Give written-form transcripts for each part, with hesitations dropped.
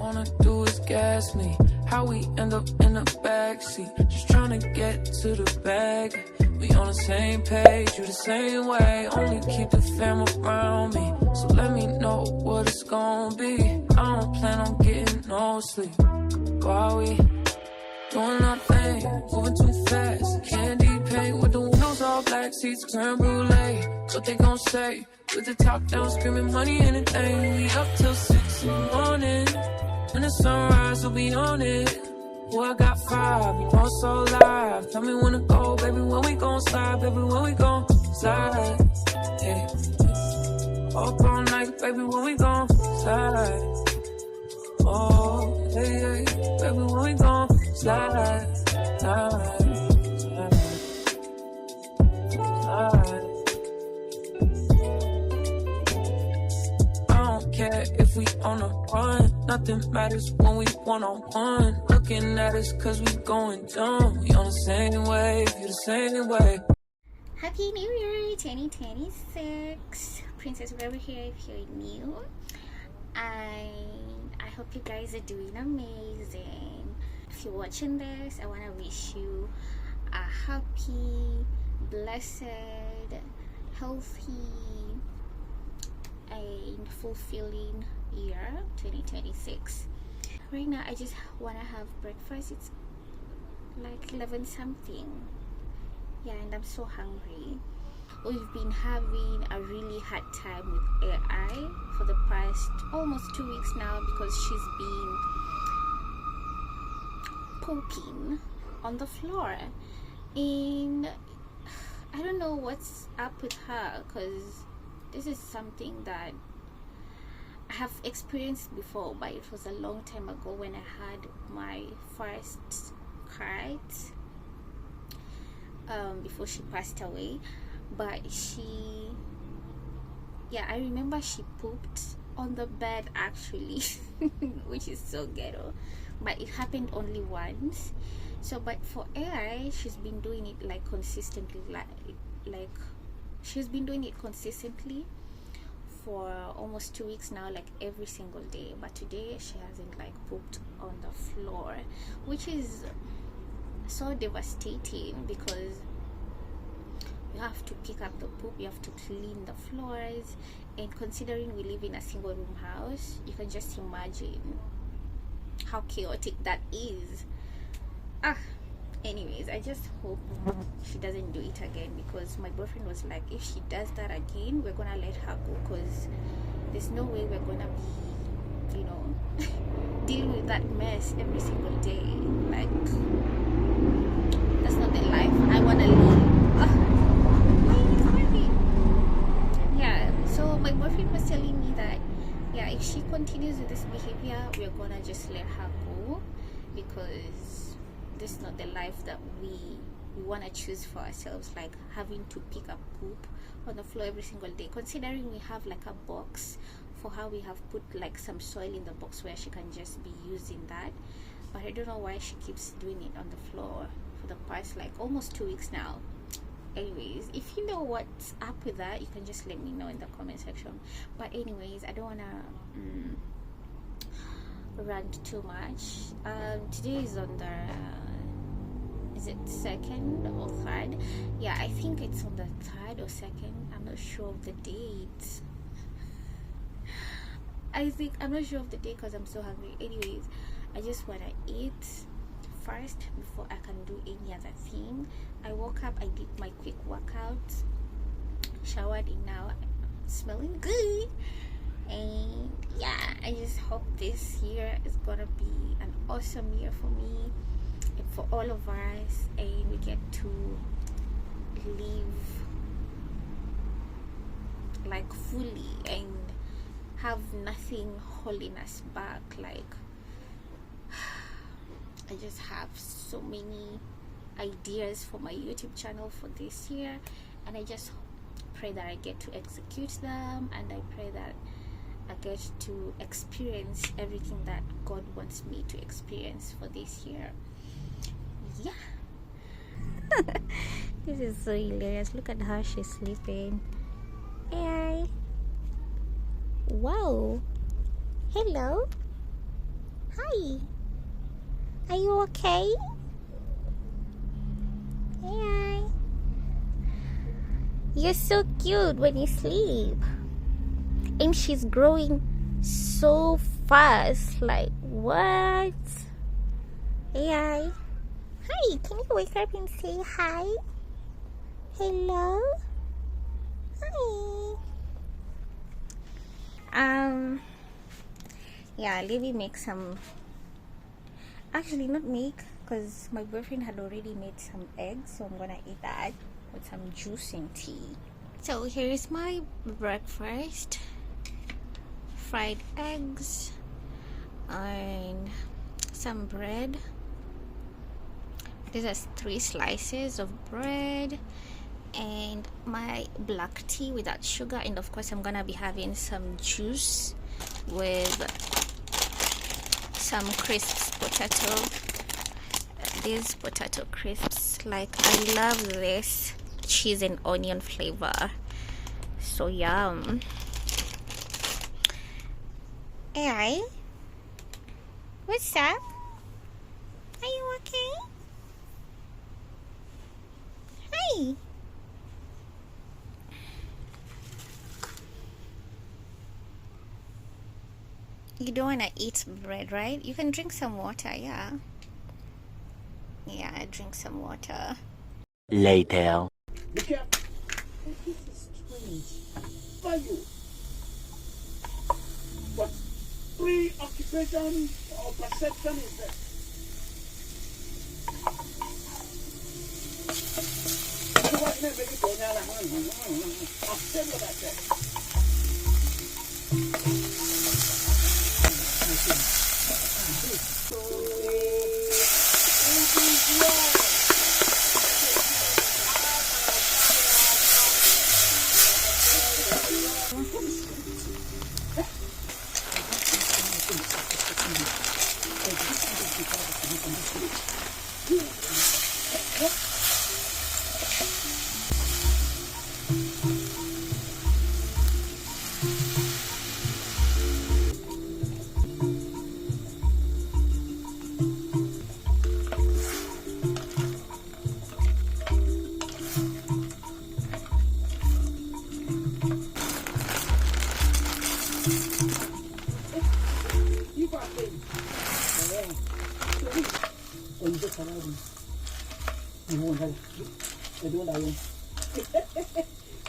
wanna do is gas me. How we end up in the backseat, just trying to get to the bag. We on the same page, you the same way. Only keep the fam around me, so let me know what it's gonna be. I don't plan on getting no sleep while we doing our thing, moving too fast. Candy paint with the windows all black, seats creme brulee. What they gon' say? With the top down, screaming money, anything. We up till 6 in the morning. When the sunrise, we'll be on it. Boy, I got 5, you want so live. Tell me when to go, baby, when we gon' slide. Baby, when we gon' slide. Yeah. Up all night, baby, when we gon' slide. Oh, hey, hey, baby, when we gon' slide, slide, slide, slide. I don't care if we on a run, nothing matters when we one-on-one. Looking at us cause we going dumb. We on the same wave, you the same way. Happy New Year 2026. Princess Rubber here if you're new. I hope you guys are doing amazing. If you're watching this, I want to wish you a happy, blessed, healthy, and fulfilling year 2026. Right now I just want to have breakfast. It's like 11 something, yeah, and I'm so hungry. We've been having a really hard time with AI for the past almost 2 weeks now because she's been pooping on the floor, and I don't know what's up with her because this is something that I have experienced before, but it was a long time ago when I had my first cat before she passed away. But I remember she pooped on the bed actually, which is so ghetto, but it happened only once. So but for AI, she's been doing it like consistently, like she's been doing it consistently for almost 2 weeks now, like every single day. But today she hasn't like pooped on the floor, which is so devastating because you have to pick up the poop, you have to clean the floors, and considering we live in a single room house, you can just imagine how chaotic that is. Anyways, I just hope she doesn't do it again, because my boyfriend was like, if she does that again, we're gonna let her go, because there's no way we're gonna be, you know, dealing with that mess every single day. Like, that's not the life I wanna live. So my boyfriend was telling me that if she continues with this behavior, we're gonna just let her go, because this is not the life that we want to choose for ourselves, like having to pick up poop on the floor every single day, considering we have like a box for her. We have put like some soil in the box where she can just be using that, but I don't know why she keeps doing it on the floor for the past like almost 2 weeks now. Anyways, if you know what's up with that, you can just let me know in the comment section. But anyways, I don't want to rant too much. Today is on the is it 2nd or 3rd? Yeah, I think it's on the 3rd or 2nd. I'm not sure of the date. I'm not sure of the date because I'm so hungry. Anyways, I just want to eat first before I can do any other thing. I woke up, I did my quick workout, showered, and now I'm smelling good. And yeah, I just hope this year is gonna be an awesome year for me and for all of us, and we get to live like fully and have nothing holding us back. Like, I just have so many ideas for my YouTube channel for this year, and I just pray that I get to execute them, and I pray that I get to experience everything that God wants me to experience for this year. Yeah. This is so hilarious. Look at how she's sleeping. Hey. Wow. Hello. Hi. Are you okay? Hi. You're so cute when you sleep. And she's growing so fast. Like, what? Hi. Hi. Can you wake up and say hi? Hello? Hi. Yeah, let me make some, actually not make, because my boyfriend had already made some eggs, so I'm gonna eat that with some juice and tea. So here's my breakfast: fried eggs and some bread. These are 3 slices of bread and my black tea without sugar, and of course I'm gonna be having some juice with some crisps, potato, these potato crisps. Like, I love this cheese and onion flavor, so yum. Hey, what's up? Are you okay? Hi. You don't want to eat bread, right? You can drink some water. Yeah, drink some water. Later. Look here. This is strange. Why you? What preoccupation or perception is that? So why can't I make it go down? I'll say what I said.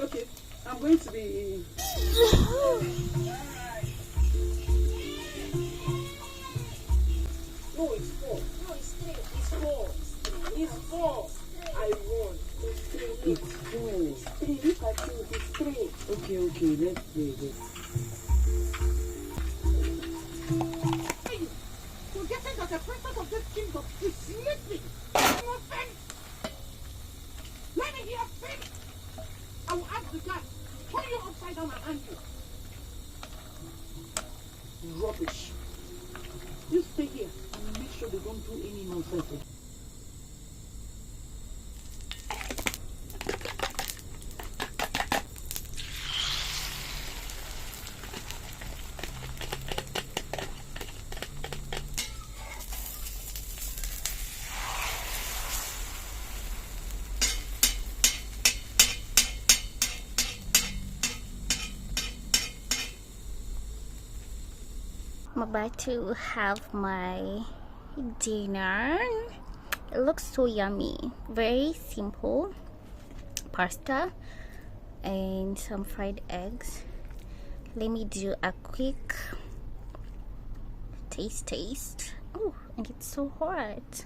Okay, I'm going to be. No, it's 4. No, it's 3. It's 4. It's 4. I won. It's 3. It's 4. It's 3. Look at you. It's 3. Okay, let's play this. Hey, forgetting that the princess of this kingdom is sleeping. Nothing. Let me hear things. I will ask the guy, turn you upside down and hang you. Rubbish. You stay here and make sure they don't do any nonsense. I'm about to have my dinner. It looks so yummy. Very simple pasta and some fried eggs. Let me do a quick taste. Oh, and it's so hot.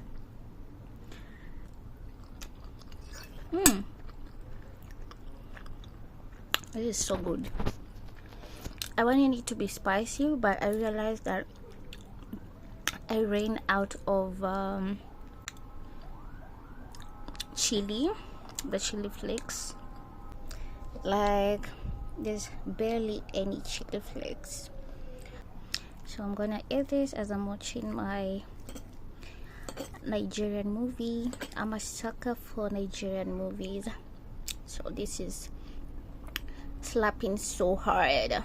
It is so good. I wanted it to be spicy, but I realized that I ran out of chili, the chili flakes. Like, there's barely any chili flakes. So I'm gonna eat this as I'm watching my Nigerian movie. I'm a sucker for Nigerian movies, so this is slapping so hard.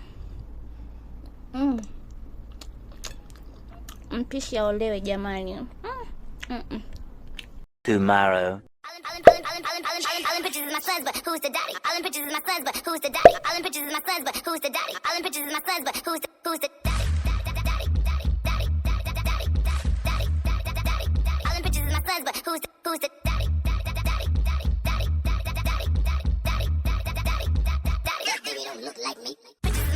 mpishi aolewe jamani. Tomorrow. All in pictures is my sons, but who's the daddy? All in pictures is my sons, but who's the daddy? All in pictures is my sons, but who's the daddy? All in pictures is my sons, but who's the daddy? All in pictures is my sons, but who's the daddy? Baby don't look like me. Pictures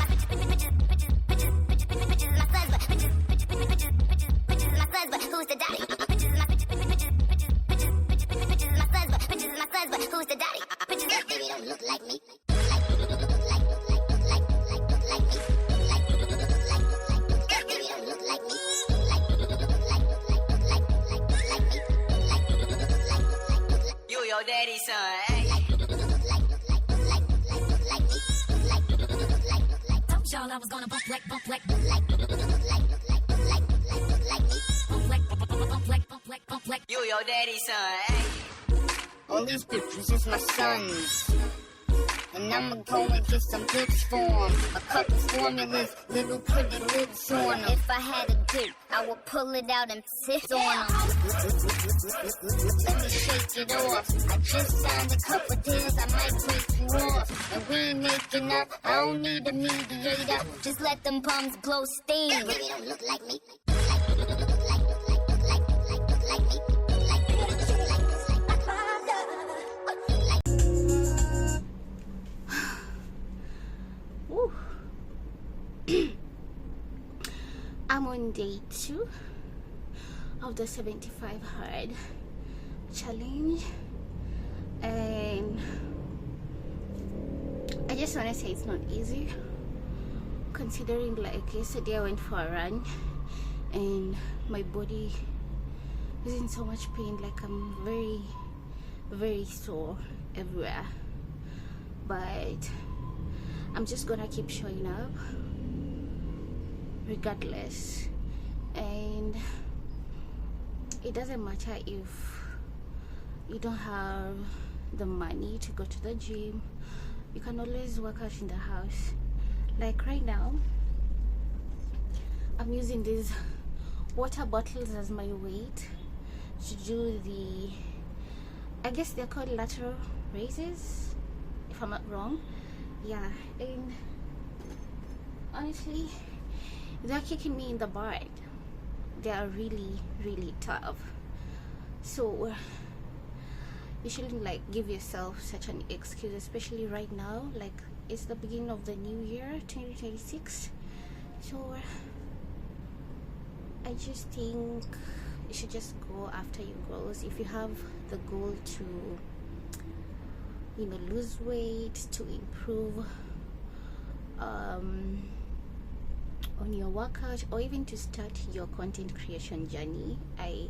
is my sons, but who's the daddy? Pictures is my sons, but who's the daddy? Pictures, baby don't look like me. You your daddy's son. Told y'all I was gonna bump like. You your daddy's son. All these pictures is my sons, and I'ma go and get some pics for 'em. A couple formulas, little pretty lips on 'em. If I had a dick, I would pull it out and sit on 'em. Let me shake it off. I just signed a couple deals, I might break you off. And we ain't making up, I don't need a mediator. Just let them palms blow steam. Baby don't look like me. I'm on day 2 of the 75 hard challenge, and I just want to say it's not easy, considering like yesterday I went for a run and my body is in so much pain, like I'm very sore everywhere, but I'm just gonna keep showing up regardless. And it doesn't matter if you don't have the money to go to the gym, you can always work out in the house. Like right now I'm using these water bottles as my weight to do the, I guess they're called lateral raises if I'm not wrong. Yeah, and honestly they're kicking me in the butt. They are really tough, so you shouldn't like give yourself such an excuse, especially right now, like it's the beginning of the new year 2026. So I just think you should just go after your goals. If you have the goal to, you know, lose weight, to improve on your workout, or even to start your content creation journey, I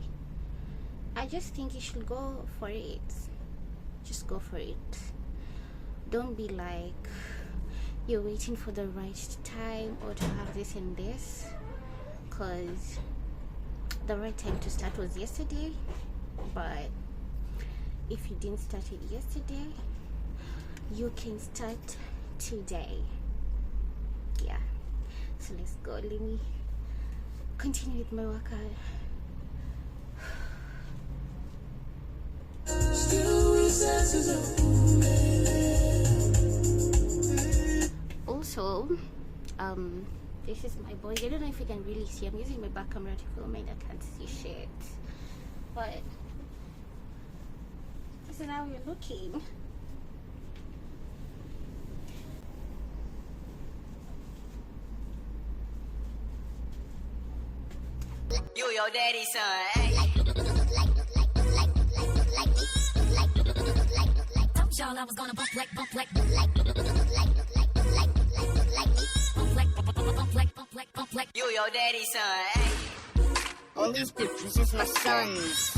just think you should go for it. Just go for it. Don't be like you're waiting for the right time or to have this and this, because the right time to start was yesterday. But if you didn't start it yesterday, you can start today. Yeah, so let's go. Let me continue with my workout. Also, this is my boy. I don't know if you can really see. I'm using my back camera to film and I can't see shit, but this is how you're looking. You your daddy's son. Told y'all I was gonna bump like. You your daddy's son. All these pictures is my sons,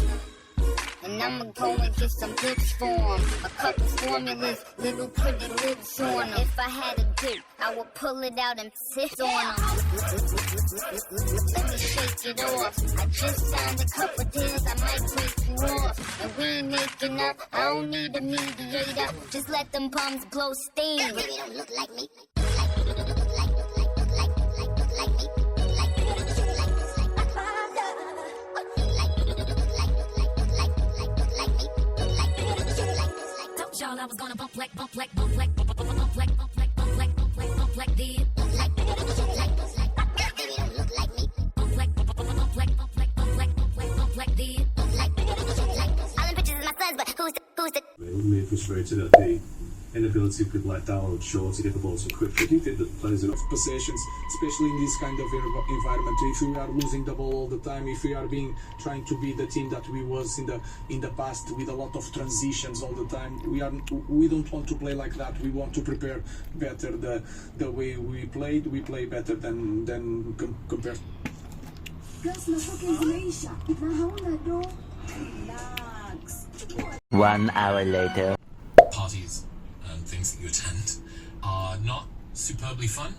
and I'ma go and get some pics for 'em. A couple formulas, little pretty lips on 'em. If I had a dick, I would pull it out and sit on 'em. Let me shake it off. I just signed a couple deals, I might break you off. And we ain't making up, I don't need a mediator. Just let them palms blow steam. Baby don't look like me. was gonna bump like the baby don't look like me. All them bitches is my sons, but who's the It would be frustrated at the inability to like download short to get the balls so quickly. Do you think that players are Possessions, especially in this kind of environment. If we are losing the ball all the time, if we are trying to be the team that we was in the past with a lot of transitions all the time, we don't want to play like that. We want to prepare better the way we played. We play better than compared. Gas, natoka zimeisha na hauna do. Relax. 1 hour later. Parties and things that you attend are not superbly fun,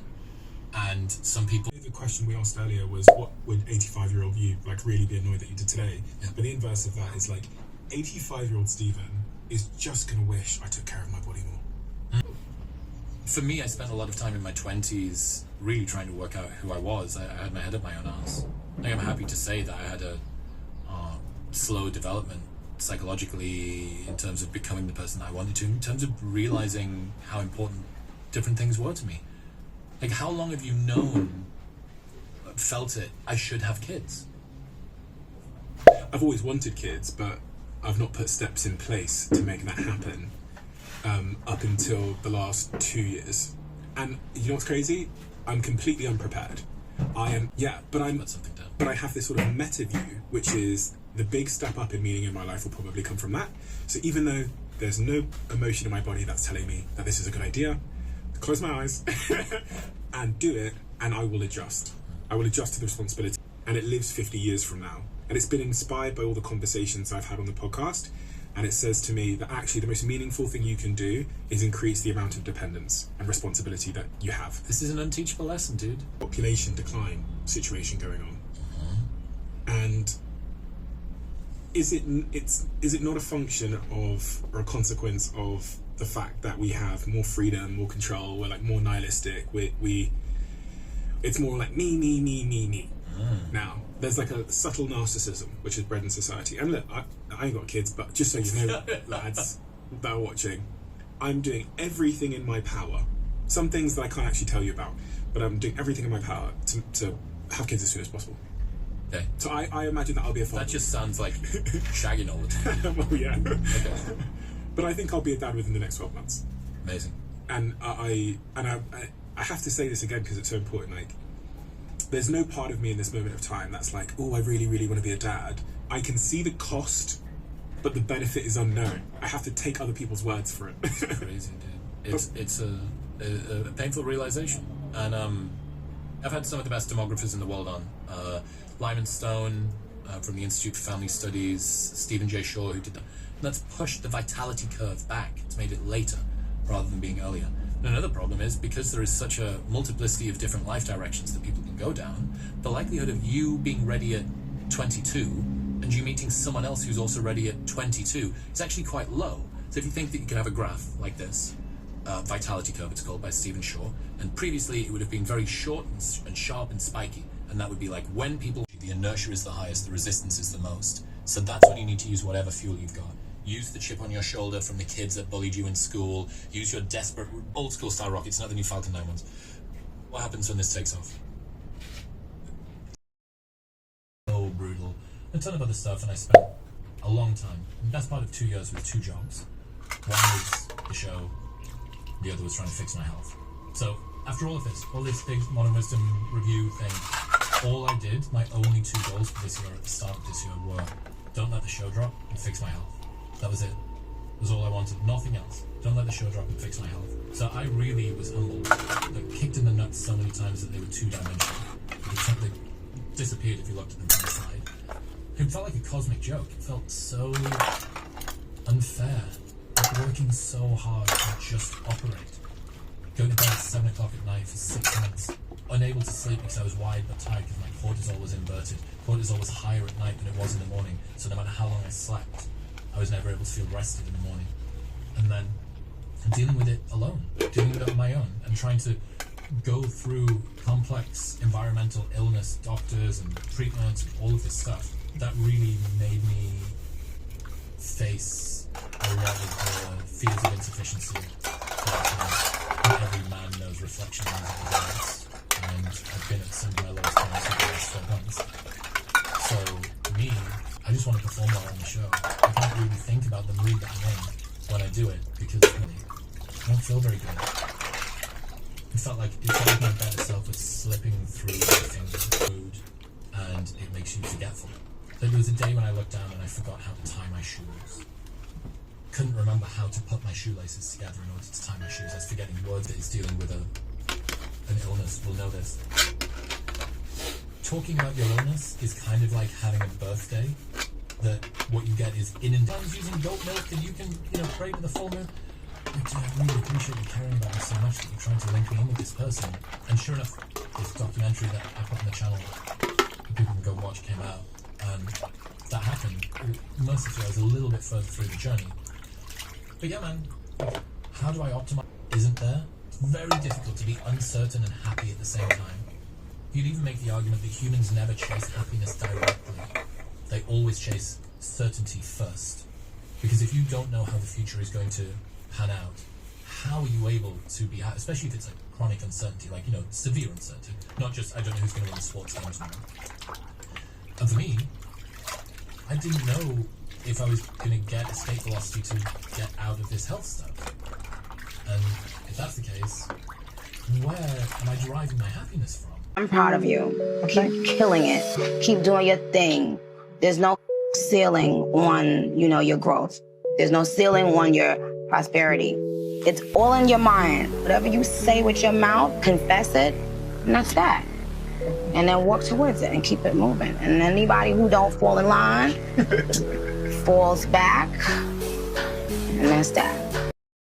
and some people. The question we asked earlier was, what would 85-year-old you like really be annoyed that you did today? Yeah. But the inverse of that is like 85-year-old Stephen is just gonna wish I took care of my body more. For me, I spent a lot of time in my 20s really trying to work out who I was. I had my head up my own ass. I'm happy to say that I had a slow development psychologically in terms of becoming the person I wanted to, in terms of realizing how important different things were to me. Like, how long have you felt it, I should have kids? I've always wanted kids, but I've not put steps in place to make that happen up until the last 2 years. And you know what's crazy? I'm completely unprepared. But I have this sort of meta view, which is the big step up in meaning in my life will probably come from that. So even though there's no emotion in my body that's telling me that this is a good idea, close my eyes and do it, and I will adjust. I will adjust to the responsibility, and it lives 50 years from now. And it's been inspired by all the conversations I've had on the podcast, and it says to me that actually the most meaningful thing you can do is increase the amount of dependence and responsibility that you have. This is an unteachable lesson, dude. Population decline situation going on. And is it not a function of, or a consequence of, the fact that we have more freedom, more control, we're like more nihilistic, it's more like me. Now, there's like a subtle narcissism which is bred in society. And look, I ain't got kids, but just so you know, lads that are watching, I'm doing everything in my power. Some things that I can't actually tell you about, but I'm doing everything in my power to have kids as soon as possible. Okay. So I imagine that I'll be a father. That just sounds like shagging all the time. Well, yeah. Okay. But I think I'll be a dad within the next 12 months. Amazing. And I have to say this again because it's so important. Like, there's no part of me in this moment of time that's like, oh, I really, really want to be a dad. I can see the cost, but the benefit is unknown. I have to take other people's words for it. Crazy, dude. It's a painful realization. And I've had some of the best demographers in the world on. Lyman Stone from the Institute for Family Studies, Stephen J. Shaw, who did that. And that's pushed the vitality curve back. It's made it later rather than being earlier. And another problem is, because there is such a multiplicity of different life directions that people can go down, the likelihood of you being ready at 22 and you meeting someone else who's also ready at 22 is actually quite low. So if you think that you can have a graph like this, vitality curve it's called by Stephen Shaw, and previously it would have been very short and sharp and spiky, and that would be like when people, the inertia is the highest, the resistance is the most. So that's when you need to use whatever fuel you've got. Use the chip on your shoulder from the kids that bullied you in school. Use your desperate, old school style rockets, not the new Falcon 9 ones. What happens when this takes off? So brutal. A ton of other stuff, and I spent a long time, the best part of 2 years, with 2 jobs. One was the show, the other was trying to fix my health. So after all of this big Modern Wisdom review thing, all I did, my only 2 goals for this year at the start of this year were, don't let the show drop and fix my health. That was it. That was all I wanted. Nothing else. Don't let the show drop and fix my health. So I really was humbled. Like, kicked in the nuts so many times that they were 2-dimensional. They disappeared if you looked at them from the side. It felt like a cosmic joke. It felt so unfair. Like, working so hard to just operate. Going to bed at 7 o'clock at night for 6 months. Unable to sleep because I was wide but tired because my cortisol was inverted. Cortisol was higher at night than it was in the morning. So no matter how long I slept, I was never able to feel rested in the morning. And then dealing with it alone, dealing with it on my own, and trying to go through complex environmental illness, doctors and treatments and all of this stuff, that really made me face a lot of the fears of insufficiency that every man knows reflection on his eyes. And I've been at some of my lowest points for the last 12 months. So, me, I just want to perform well on the show. I can't really think about the mood that I'm in when I do it because really, I don't feel very good. It felt like my better self was slipping through my fingers with food, and it makes you forgetful. There was a day when I looked down and I forgot how to tie my shoes. Couldn't remember how to put my shoelaces together in order to tie my shoes. I was forgetting words that is dealing with an illness will know this. Talking about your illness is kind of like having a birthday, that what you get is inundated using goat milk and you can, pray to the full moon. I really appreciate you caring about me so much that you're trying to link me in with this person. And sure enough, this documentary that I put on the channel that people can go watch came out, and that happened. Mercifully, I was a little bit further through the journey. But yeah, man, how do I optimize? Isn't there? It's very difficult to be uncertain and happy at the same time. You'd even make the argument that humans never chase happiness directly. They always chase certainty first. Because if you don't know how the future is going to pan out, how are you able to be happy? Especially if it's like chronic uncertainty, like, severe uncertainty. Not just, I don't know who's going to win the sports game tomorrow. And for me, I didn't know if I was going to get escape velocity to get out of this health stuff. And if that's the case, where am I deriving my happiness from? I'm proud of you. Keep killing it. Keep doing your thing. There's no ceiling on, your growth. There's no ceiling on your prosperity. It's all in your mind. Whatever you say with your mouth, confess it, and that's that. And then work towards it and keep it moving. And anybody who don't fall in line falls back, and that's that.